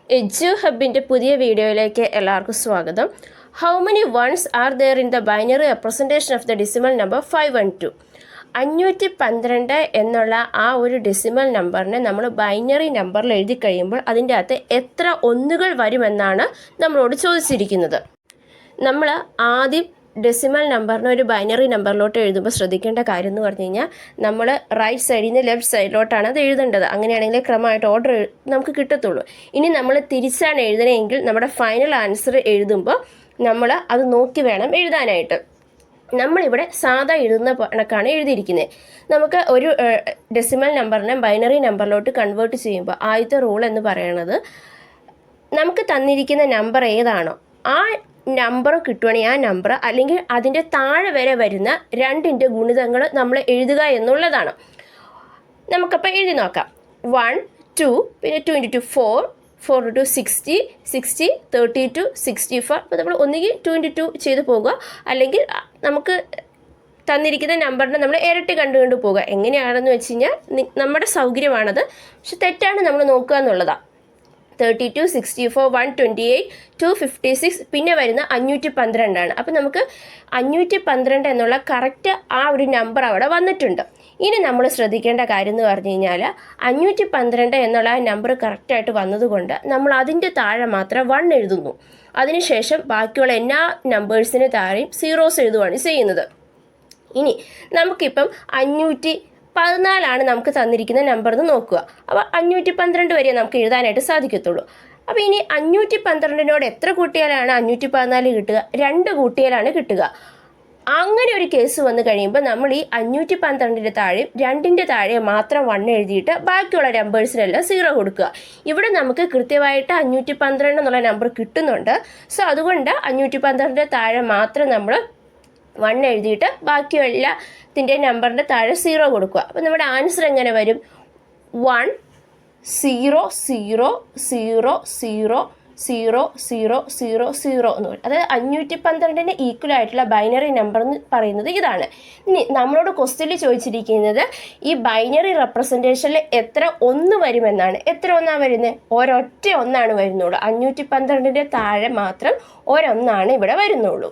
Edu ഹബിൻ്റെ പുതിയ വീഡിയോയിലേക്ക് എല്ലാവർക്കും സ്വാഗതം. How many ones are there in the binary representation of the decimal number 512? 512 എന്നുള്ള ആ ഒരു ഡെസിമൽ നമ്പറിനെ നമ്മൾ ബൈനറി നമ്പറിൽ എഴുതി കഴിയുമ്പോൾ അതിൻ്റെ അകത്ത് എത്ര ഒന്നുകൾ വരുമെന്നാണ് നമ്മളോട് ചോദിച്ചിരിക്കുന്നത്. നമ്മൾ ആദ്യം ഡെസിമൽ നമ്പറിനെ ഒരു ബൈനറി നമ്പറിലോട്ട് എഴുതുമ്പോൾ ശ്രദ്ധിക്കേണ്ട കാര്യം എന്ന് പറഞ്ഞു കഴിഞ്ഞാൽ നമ്മൾ റൈറ്റ് സൈഡിൽ നിന്ന് ലെഫ്റ്റ് സൈഡിലോട്ടാണ് അത് എഴുതേണ്ടത്. അങ്ങനെയാണെങ്കിൽ ക്രമമായിട്ട് ഓർഡർ നമുക്ക് കിട്ടത്തുള്ളൂ. ഇനി നമ്മൾ തിരിച്ചാണ് എഴുതണമെങ്കിൽ നമ്മുടെ ഫൈനൽ ആൻസർ എഴുതുമ്പോൾ നമ്മൾ അത് നോക്കി വേണം എഴുതാനായിട്ട്. നമ്മളിവിടെ സാധാ എഴുതുന്ന കണക്കാണ് എഴുതിയിരിക്കുന്നത്. നമുക്ക് ഒരു ഡെസിമൽ നമ്പറിനെ ബൈനറി നമ്പറിലോട്ട് കൺവേർട്ട് ചെയ്യുമ്പോൾ ആദ്യത്തെ റൂൾ എന്ന് പറയുന്നത്, നമുക്ക് തന്നിരിക്കുന്ന നമ്പർ ഏതാണോ ആ നമ്പർ കിട്ടുവാണെങ്കിൽ ആ നമ്പർ അല്ലെങ്കിൽ അതിൻ്റെ താഴെ വരെ വരുന്ന രണ്ടിൻ്റെ ഗുണിതങ്ങൾ നമ്മൾ എഴുതുക എന്നുള്ളതാണ്. നമുക്കപ്പോൾ എഴുതി നോക്കാം. 1, 2, പിന്നെ 2 × 2 4, 4 × 2 60, 60, 32, 64. അപ്പോൾ നമ്മൾ ഒന്നുകിൽ 2 × 2 ചെയ്ത് പോകുക, അല്ലെങ്കിൽ നമുക്ക് തന്നിരിക്കുന്ന നമ്പറിനെ നമ്മൾ ഇരട്ടി കണ്ടുകൊണ്ട് പോകുക. എങ്ങനെയാണെന്ന് വെച്ച് കഴിഞ്ഞാൽ നമ്മുടെ സൗകര്യമാണത്. പക്ഷെ തെറ്റാണ് നമ്മൾ നോക്കുക എന്നുള്ളതാണ്. 32, 64, 128, 256, പിന്നെ വരുന്ന 512 ആണ്. അപ്പോൾ നമുക്ക് 512 എന്നുള്ള കറക്റ്റ് ആ ഒരു നമ്പർ അവിടെ വന്നിട്ടുണ്ട്. ഇനി നമ്മൾ ശ്രദ്ധിക്കേണ്ട കാര്യം എന്ന് പറഞ്ഞു കഴിഞ്ഞാൽ 512 എന്നുള്ള ആ നമ്പർ കറക്റ്റായിട്ട് വന്നതുകൊണ്ട് നമ്മൾ അതിൻ്റെ താഴെ മാത്രം 1 എഴുതുന്നു. അതിനുശേഷം ബാക്കിയുള്ള എല്ലാ നമ്പേഴ്സിന് താഴെയും സീറോസ് എഴുതുകയാണ് ചെയ്യുന്നത്. ഇനി നമുക്കിപ്പം 514 നമുക്ക് തന്നിരിക്കുന്ന നമ്പർ എന്ന് നോക്കുക. അപ്പോൾ 512 വരെ നമുക്ക് എഴുതാനായിട്ട് സാധിക്കത്തുള്ളൂ. അപ്പോൾ ഇനി 512 എത്ര കൂട്ടിയാലാണ് 514 കിട്ടുക? 2 കൂട്ടിയാലാണ് കിട്ടുക. അങ്ങനെ ഒരു കേസ് വന്നു കഴിയുമ്പോൾ നമ്മൾ ഈ 512 താഴെയും 2 താഴെ മാത്രം 1 എഴുതിയിട്ട് ബാക്കിയുള്ള നമ്പേഴ്സിനെല്ലാം 0 കൊടുക്കുക. ഇവിടെ നമുക്ക് കൃത്യമായിട്ട് 512 എന്നുള്ള നമ്പർ കിട്ടുന്നുണ്ട്. സോ അതുകൊണ്ട് 512 താഴെ മാത്രം നമ്മൾ 1 എഴുതിയിട്ട് ബാക്കിയുള്ള എല്ലാത്തിൻ്റെ നമ്പറിൻ്റെ താഴെ 0 കൊടുക്കുക. അപ്പോൾ നമ്മുടെ ആൻസർ എങ്ങനെ വരും? 1 0 0 0 0 0 0 0 0 എന്ന് പറയും. അതായത് 512 ഈക്വൽ ആയിട്ടുള്ള ബൈനറി നമ്പർ എന്ന് പറയുന്നത് ഇതാണ്. ഇനി നമ്മളോട് ക്വസ്റ്റ്യനിൽ ചോദിച്ചിരിക്കുന്നത് ഈ ബൈനറി റെപ്രസെൻറ്റേഷനിൽ എത്ര ഒന്ന് വരുമെന്നാണ്. എത്ര ഒന്നാണ് വരുന്നത്? ഒരൊറ്റ ഒന്നാണ് വരുന്നുള്ളൂ. 512 താഴെ മാത്രം ഒരൊന്നാണ് ഇവിടെ വരുന്നുള്ളൂ.